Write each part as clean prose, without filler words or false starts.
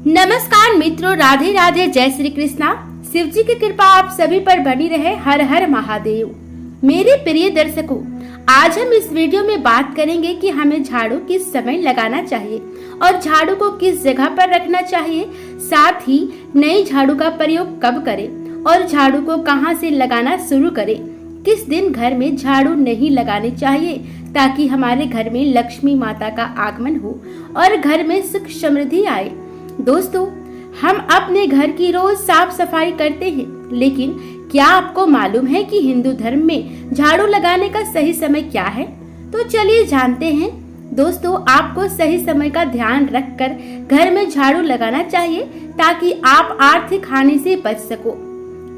नमस्कार मित्रों, राधे राधे, जय श्री कृष्णा। शिव जी की कृपा आप सभी पर बनी रहे। हर हर महादेव। मेरे प्रिय दर्शकों, आज हम इस वीडियो में बात करेंगे कि हमें झाड़ू किस समय लगाना चाहिए और झाड़ू को किस जगह पर रखना चाहिए, साथ ही नई झाड़ू का प्रयोग कब करें और झाड़ू को कहां से लगाना शुरू करें। किस दिन घर में झाड़ू नहीं लगानी चाहिए ताकि हमारे घर में लक्ष्मी माता का आगमन हो और घर में सुख समृद्धि आए। दोस्तों, हम अपने घर की रोज साफ सफाई करते हैं, लेकिन क्या आपको मालूम है कि हिंदू धर्म में झाड़ू लगाने का सही समय क्या है? तो चलिए जानते हैं। दोस्तों, आपको सही समय का ध्यान रखकर घर में झाड़ू लगाना चाहिए ताकि आप आर्थिक हानि से बच सको।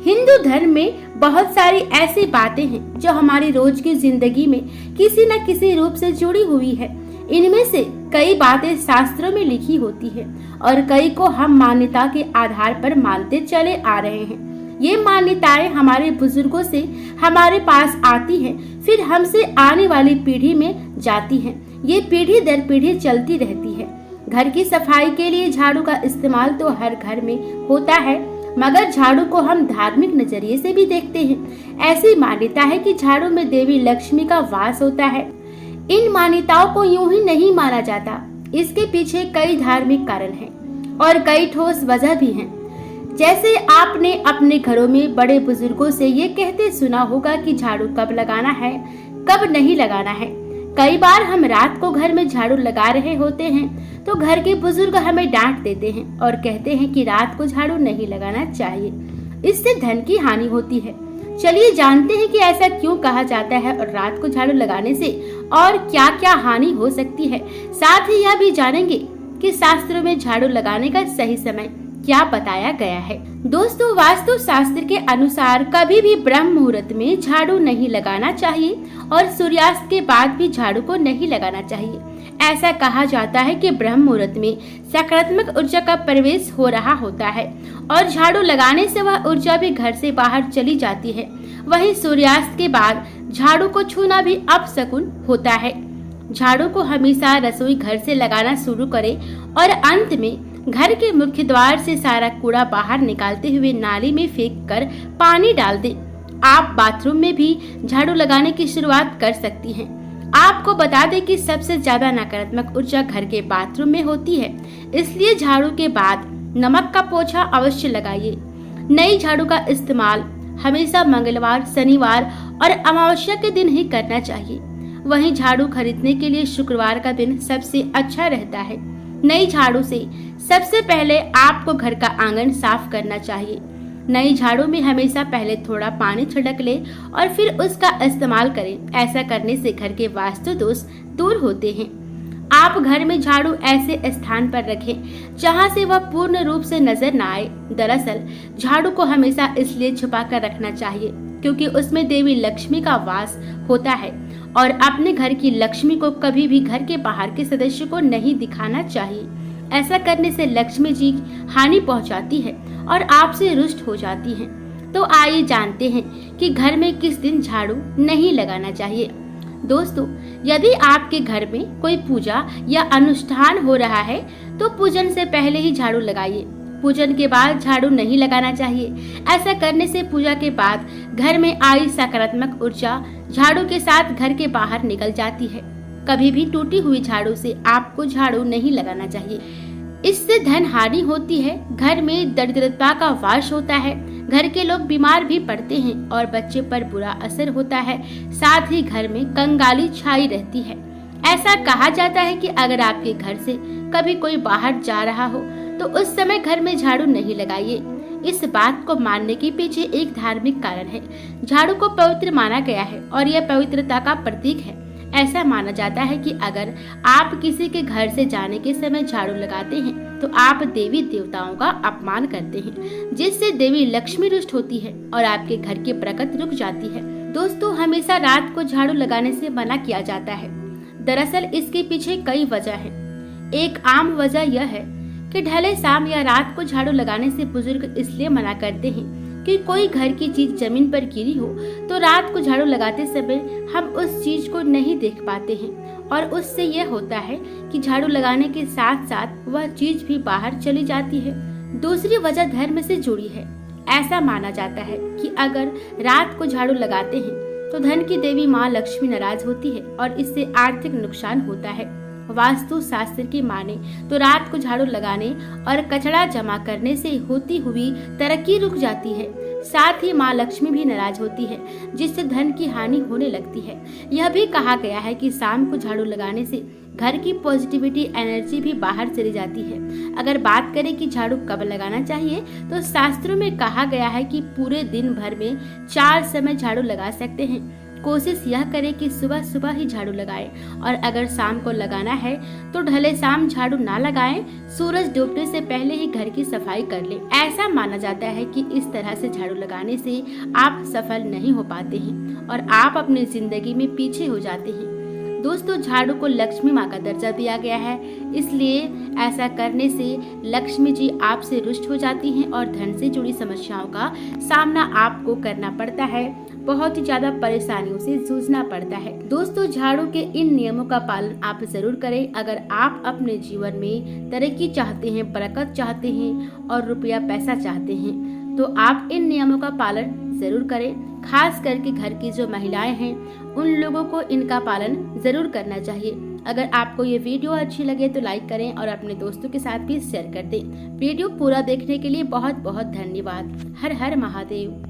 हिंदू धर्म में बहुत सारी ऐसी बातें हैं जो हमारी रोज की जिंदगी में किसी न किसी रूप से जुड़ी हुई है। इनमें से कई बातें शास्त्रों में लिखी होती है और कई को हम मान्यता के आधार पर मानते चले आ रहे हैं। ये मान्यताएं हमारे बुजुर्गों से हमारे पास आती हैं, फिर हमसे आने वाली पीढ़ी में जाती हैं। ये पीढ़ी दर पीढ़ी चलती रहती है। घर की सफाई के लिए झाड़ू का इस्तेमाल तो हर घर में होता है, मगर झाड़ू को हम धार्मिक नजरिए से भी देखते हैं। ऐसी मान्यता है कि झाड़ू में देवी लक्ष्मी का वास होता है। इन मान्यताओं को यूं ही नहीं माना जाता। इसके पीछे कई धार्मिक कारण हैं और कई ठोस वजह भी हैं। जैसे आपने अपने घरों में बड़े बुजुर्गों से ये कहते सुना होगा कि झाड़ू कब लगाना है, कब नहीं लगाना है। कई बार हम रात को घर में झाड़ू लगा रहे होते हैं तो घर के बुजुर्ग हमें डांट देते हैं और कहते हैं कि रात को झाड़ू नहीं लगाना चाहिए, इससे धन की हानि होती है। चलिए जानते हैं कि ऐसा क्यों कहा जाता है और रात को झाड़ू लगाने से और क्या क्या हानि हो सकती है। साथ ही यह भी जानेंगे कि शास्त्रों में झाड़ू लगाने का सही समय क्या बताया गया है। दोस्तों, वास्तु शास्त्र के अनुसार कभी भी ब्रह्म मुहूर्त में झाड़ू नहीं लगाना चाहिए और सूर्यास्त के बाद भी झाड़ू को नहीं लगाना चाहिए। ऐसा कहा जाता है कि ब्रह्म मुहूर्त में सकारात्मक ऊर्जा का प्रवेश हो रहा होता है और झाड़ू लगाने से वह ऊर्जा भी घर से बाहर चली जाती है। वहीं सूर्यास्त के बाद झाड़ू को छूना भी अपशकुन होता है। झाड़ू को हमेशा रसोई घर से लगाना शुरू करें और अंत में घर के मुख्य द्वार से सारा कूड़ा बाहर निकालते हुए नाली में फेंक कर पानी डाल दें। आप बाथरूम में भी झाड़ू लगाने की शुरुआत कर सकती हैं। आपको बता दें कि सबसे ज्यादा नकारात्मक ऊर्जा घर के बाथरूम में होती है, इसलिए झाड़ू के बाद नमक का पोछा अवश्य लगाइए। नई झाड़ू का इस्तेमाल हमेशा मंगलवार, शनिवार और अमावस्या के दिन ही करना चाहिए। वहीं झाड़ू खरीदने के लिए शुक्रवार का दिन सबसे अच्छा रहता है। नई झाड़ू से सबसे पहले आपको घर का आंगन साफ करना चाहिए। नई झाड़ू में हमेशा पहले थोड़ा पानी छिड़क ले और फिर उसका इस्तेमाल करें। ऐसा करने से घर के वास्तु दोष दूर होते हैं। आप घर में झाड़ू ऐसे स्थान पर रखें जहां से वह पूर्ण रूप से नजर न आए। दरअसल झाड़ू को हमेशा इसलिए छुपा कर रखना चाहिए क्योंकि उसमें देवी लक्ष्मी का वास होता है और अपने घर की लक्ष्मी को कभी भी घर के बाहर के सदस्य को नहीं दिखाना चाहिए। ऐसा करने से लक्ष्मी जी हानि पहुंचाती है और आपसे रुष्ट हो जाती हैं। तो आइए जानते हैं कि घर में किस दिन झाड़ू नहीं लगाना चाहिए। दोस्तों, यदि आपके घर में कोई पूजा या अनुष्ठान हो रहा है तो पूजन से पहले ही झाड़ू लगाइए। पूजन के बाद झाड़ू नहीं लगाना चाहिए। ऐसा करने से पूजा के बाद घर में आई सकारात्मक ऊर्जा झाड़ू के साथ घर के बाहर निकल जाती है। कभी भी टूटी हुई झाड़ू से आपको झाड़ू नहीं लगाना चाहिए, इससे धन हानि होती है। घर में दरिद्रता का वास होता है। घर के लोग बीमार भी पड़ते हैं और बच्चे पर बुरा असर होता है। साथ ही घर में कंगाली छाई रहती है। ऐसा कहा जाता है कि अगर आपके घर से कभी कोई बाहर जा रहा हो तो उस समय घर में झाड़ू नहीं लगाइए। इस बात को मानने के पीछे एक धार्मिक कारण है। झाड़ू को पवित्र माना गया है और यह पवित्रता का प्रतीक है। ऐसा माना जाता है कि अगर आप किसी के घर से जाने के समय झाड़ू लगाते हैं तो आप देवी देवताओं का अपमान करते हैं, जिससे देवी लक्ष्मी रुष्ट होती है और आपके घर की बरकत रुक जाती है। दोस्तों, हमेशा रात को झाड़ू लगाने से मना किया जाता है। दरअसल इसके पीछे कई वजह है। एक आम वजह यह है कि ढले शाम या रात को झाड़ू लगाने से बुजुर्ग इसलिए मना करते हैं कि कोई घर की चीज जमीन पर गिरी हो तो रात को झाड़ू लगाते समय हम उस चीज को नहीं देख पाते हैं और उससे यह होता है कि झाड़ू लगाने के साथ साथ वह चीज भी बाहर चली जाती है। दूसरी वजह धर्म से जुड़ी है। ऐसा माना जाता है कि अगर रात को झाड़ू लगाते हैं तो धन की देवी माँ लक्ष्मी नाराज होती है और इससे आर्थिक नुकसान होता है। वास्तु शास्त्र की माने तो रात को झाड़ू लगाने और कचरा जमा करने से होती हुई तरक्की रुक जाती है। साथ ही माँ लक्ष्मी भी नाराज होती है, जिससे धन की हानि होने लगती है। यह भी कहा गया है कि शाम को झाड़ू लगाने से घर की पॉजिटिविटी एनर्जी भी बाहर चली जाती है। अगर बात करें कि झाड़ू कब लगाना चाहिए, तो शास्त्रों में कहा गया है कि पूरे दिन भर में 4 समय झाड़ू लगा सकते हैं। कोशिश यह करें कि सुबह सुबह ही झाड़ू लगाएं और अगर शाम को लगाना है तो ढले शाम झाड़ू ना लगाएं। सूरज डूबने से पहले ही घर की सफाई कर लें। ऐसा माना जाता है कि इस तरह से झाड़ू लगाने से आप सफल नहीं हो पाते हैं और आप अपनी जिंदगी में पीछे हो जाते हैं। दोस्तों, झाड़ू को लक्ष्मी माँ का दर्जा दिया गया है, इसलिए ऐसा करने से लक्ष्मी जी आपसे रुष्ट हो जाती हैं और धन से जुड़ी समस्याओं का सामना आपको करना पड़ता है। बहुत ही ज्यादा परेशानियों से जूझना पड़ता है। दोस्तों, झाड़ू के इन नियमों का पालन आप जरूर करें। अगर आप अपने जीवन में तरक्की चाहते हैं, बरकत चाहते हैं और रुपया पैसा चाहते हैं, तो आप इन नियमों का पालन जरूर करें। खास करके घर की जो महिलाएं हैं, उन लोगों को इनका पालन जरूर करना चाहिए। अगर आपको ये वीडियो अच्छी लगे तो लाइक करें और अपने दोस्तों के साथ भी शेयर कर दें। वीडियो पूरा देखने के लिए बहुत बहुत धन्यवाद। हर हर महादेव।